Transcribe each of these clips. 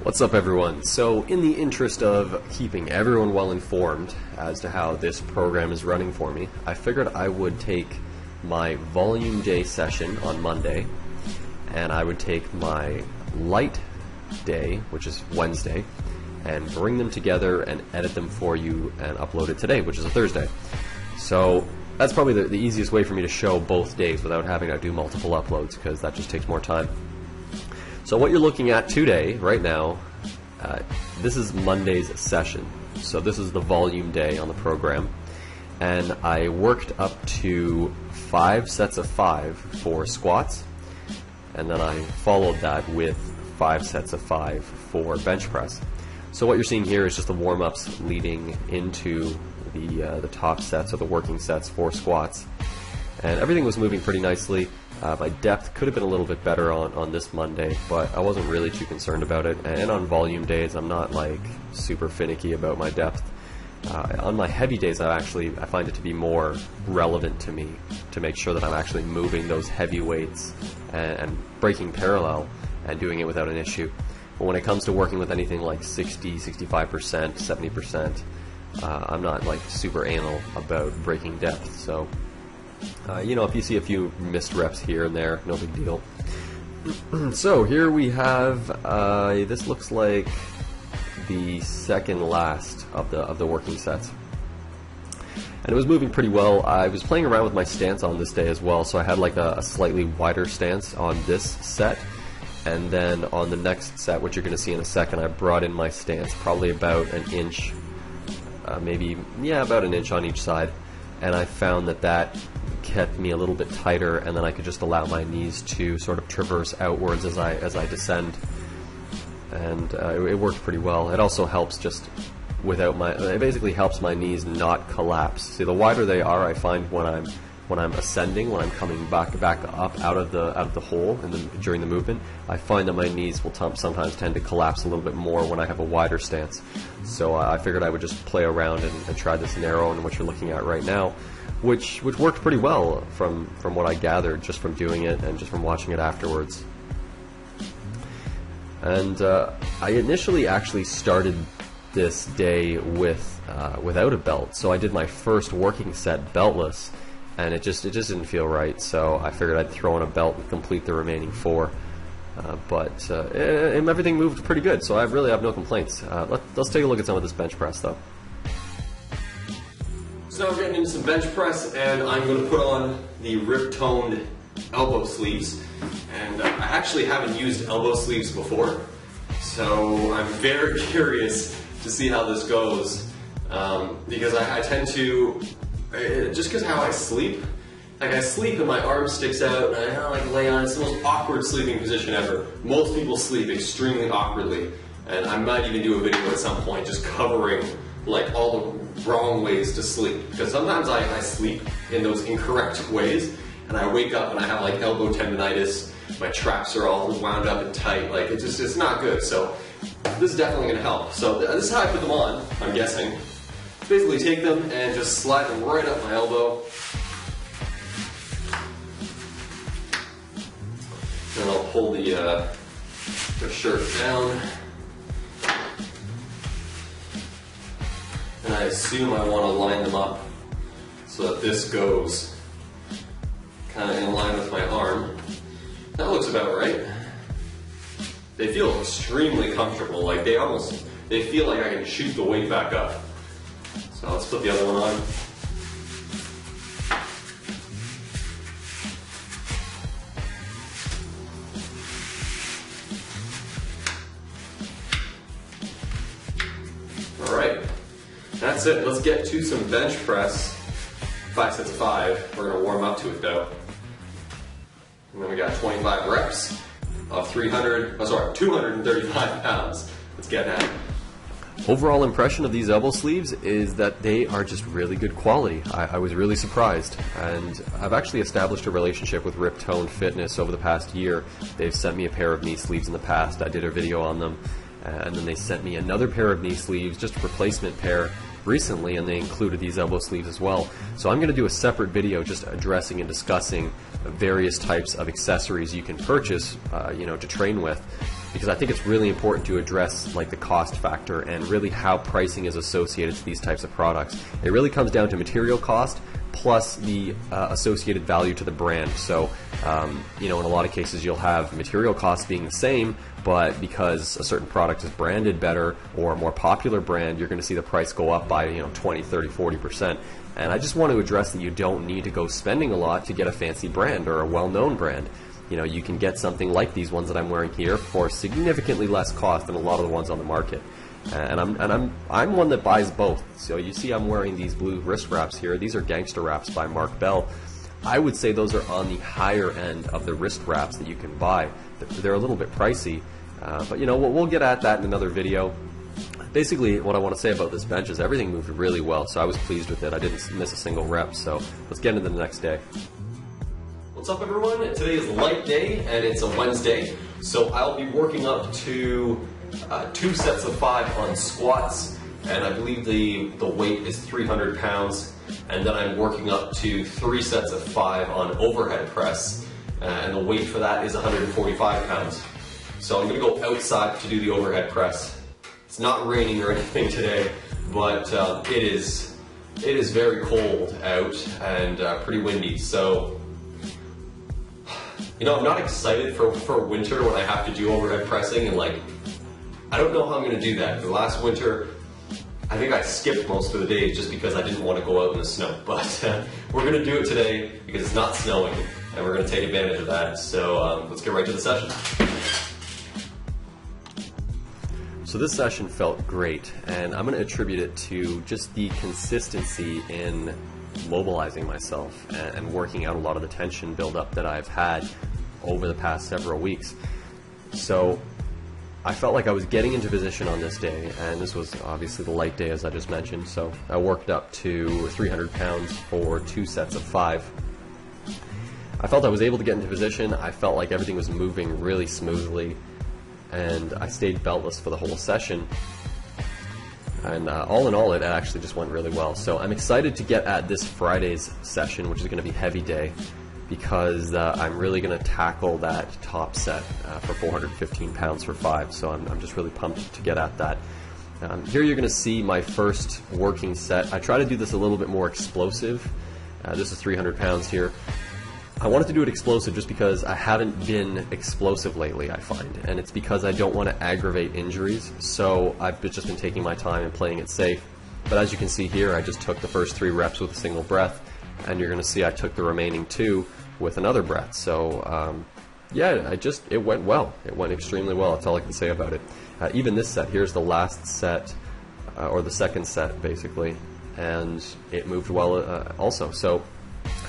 What's up, everyone? So in the interest of keeping everyone well informed as to how this program is running for me, I figured I would take my volume day session on Monday, and I would take my light day, which is Wednesday, and bring them together and edit them for you and upload it today, which is a Thursday. So that's probably the easiest way for me to show both days without having to do multiple uploads, because that just takes more time. So what you're looking at today, right now, this is Monday's session. So this is the volume day on the program. And I worked up to 5 sets of 5 for squats. And then I followed that with 5 sets of 5 for bench press. So what you're seeing here is just the warm-ups leading into the top sets or the working sets for squats. And everything was moving pretty nicely. My depth could have been a little bit better on this Monday, but I wasn't really too concerned about it. And on volume days, I'm not like super finicky about my depth. On my heavy days, I find it to be more relevant to me to make sure that I'm actually moving those heavy weights and breaking parallel and doing it without an issue. But when it comes to working with anything like 60, 65%, 70%, I'm not like super anal about breaking depth. So you know, if you see a few missed reps here and there, no big deal. So here we have, this looks like the second last of the working sets. And it was moving pretty well. I was playing around with my stance on this day as well, so I had like a slightly wider stance on this set. And then on the next set, which you're going to see in a second, I brought in my stance probably about an inch, about an inch on each side. And I found that kept me a little bit tighter, and then I could just allow my knees to sort of traverse outwards as I descend, and it worked pretty well. It also helps just it basically helps my knees not collapse. See, the wider they are, I find when I'm ascending, when I'm coming back up out of the hole during the movement, I find that my knees will sometimes tend to collapse a little bit more when I have a wider stance. So I figured I would just play around and try this narrow, and what you're looking at right now, which worked pretty well from what I gathered just from doing it and just from watching it afterwards. And I initially actually started this day without a belt, so I did my first working set beltless, and it just didn't feel right. So I figured I'd throw in a belt and complete the remaining 4. But everything moved pretty good, so I really have no complaints. Let's take a look at some of this bench press, though. So now we're getting into some bench press, and I'm going to put on the RipToned elbow sleeves. And I actually haven't used elbow sleeves before, so I'm very curious to see how this goes, because I tend to, just because how I sleep, like I sleep and my arm sticks out and I kind of like lay on. It's the most awkward sleeping position ever. Most people sleep extremely awkwardly, and I might even do a video at some point just covering like all the wrong ways to sleep, because sometimes I sleep in those incorrect ways and I wake up and I have like elbow tendonitis, my traps are all wound up and tight, like it's not good. So this is definitely going to help. So this is how I put them on, I'm guessing. Basically take them and just slide them right up my elbow. And I'll pull the shirt down. And I assume I want to line them up so that this goes kind of in line with my arm. That looks about right. They feel extremely comfortable, like they feel like I can shoot the weight back up. So let's put the other one on. Alright, that's it. Let's get to some bench press. 5 sets of 5. We're going to warm up to it though. And then we got 25 reps of 235 pounds. Let's get at it. Overall impression of these elbow sleeves is that they are just really good quality. I was really surprised, and I've actually established a relationship with RipToned Fitness over the past year. They've sent me a pair of knee sleeves in the past. I did a video on them, and then they sent me another pair of knee sleeves, just a replacement pair, recently, and they included these elbow sleeves as well. So I'm going to do a separate video just addressing and discussing various types of accessories you can purchase, to train with. because I think it's really important to address like the cost factor and really how pricing is associated to these types of products. It really comes down to material cost plus the associated value to the brand. So, in a lot of cases you'll have material costs being the same, but because a certain product is branded better or a more popular brand, you're going to see the price go up by 20, 30, 40%. And I just want to address that you don't need to go spending a lot to get a fancy brand or a well-known brand. You can get something like these ones that I'm wearing here for significantly less cost than a lot of the ones on the market. And I'm one that buys both. So you see I'm wearing these blue wrist wraps here. These are Gangster Wraps by Mark Bell. I would say those are on the higher end of the wrist wraps that you can buy. They're a little bit pricey, but we'll get at that in another video. Basically, what I want to say about this bench is everything moved really well, so I was pleased with it. I didn't miss a single rep, so let's get into the next day. What's up, everyone? Today is light day, and it's a Wednesday, so I'll be working up to 2 sets of 5 on squats, and I believe the weight is 300 pounds, and then I'm working up to 3 sets of 5 on overhead press, and the weight for that is 145 pounds. So I'm going to go outside to do the overhead press. It's not raining or anything today, but it is very cold out and pretty windy. So, I'm not excited for winter when I have to do overhead pressing, and I don't know how I'm going to do that. The last winter, I think I skipped most of the days just because I didn't want to go out in the snow. But we're going to do it today because it's not snowing, and we're going to take advantage of that. So let's get right to the session. So this session felt great, and I'm going to attribute it to just the consistency in mobilizing myself and working out a lot of the tension buildup that I've had over the past several weeks. So I felt like I was getting into position on this day, and this was obviously the light day as I just mentioned, so I worked up to 300 pounds for 2 sets of 5. I felt I was able to get into position. I felt like everything was moving really smoothly, and I stayed beltless for the whole session. And all in all, it actually just went really well. So I'm excited to get at this Friday's session, which is going to be heavy day, because I'm really going to tackle that top set for 415 pounds for 5. So I'm just really pumped to get at that. Here you're going to see my first working set. I try to do this a little bit more explosive. This is 300 pounds here. I wanted to do it explosive just because I haven't been explosive lately, I find, and it's because I don't want to aggravate injuries, so I've just been taking my time and playing it safe. But as you can see here, I just took the first 3 reps with a single breath, and you're going to see I took the remaining 2 with another breath. So yeah, it went well. It went extremely well. That's all I can say about it. Even this set, here's the last set, or the second set basically, and it moved well also. So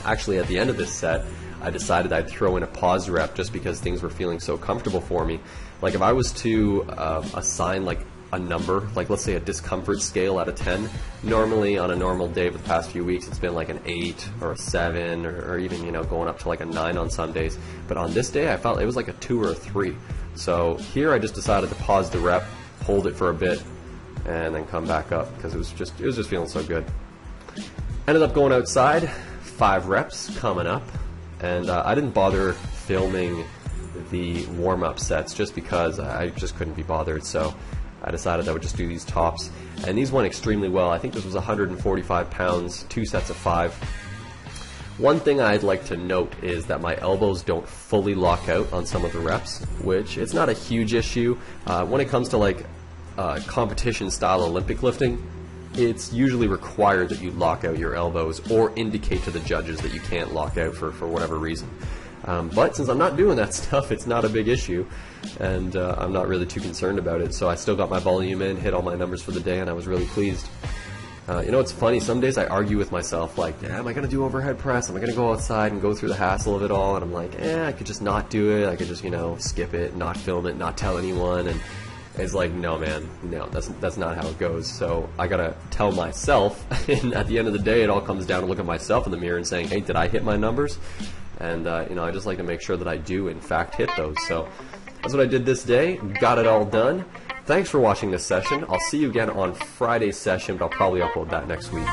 actually at the end of this set, I decided I'd throw in a pause rep just because things were feeling so comfortable for me. Like if I was to assign a number, let's say a discomfort scale out of 10, normally on a normal day for the past few weeks it's been like an 8 or a 7 or even going up to like a 9 on some days. But on this day I felt it was like a 2 or a 3. So here I just decided to pause the rep, hold it for a bit, and then come back up because it was just feeling so good. Ended up going outside, 5 reps coming up, and I didn't bother filming the warm-up sets just because I just couldn't be bothered, so I decided I would just do these tops, and these went extremely well. I think this was 145 pounds, 2 sets of 5. One thing I'd like to note is that my elbows don't fully lock out on some of the reps, which it's not a huge issue. When it comes to competition style Olympic lifting, it's usually required that you lock out your elbows or indicate to the judges that you can't lock out for whatever reason. But since I'm not doing that stuff, it's not a big issue, and I'm not really too concerned about it. So I still got my volume in, hit all my numbers for the day, and I was really pleased. It's funny, some days I argue with myself, am I going to do overhead press? Am I going to go outside and go through the hassle of it all? And I'm like, I could just not do it. I could just, skip it, not film it, not tell anyone. And it's like, no, man, no, that's not how it goes. So I gotta tell myself, and at the end of the day, it all comes down to looking at myself in the mirror and saying, hey, did I hit my numbers? And I just like to make sure that I do, in fact, hit those. So that's what I did this day. Got it all done. Thanks for watching this session. I'll see you again on Friday's session, but I'll probably upload that next week.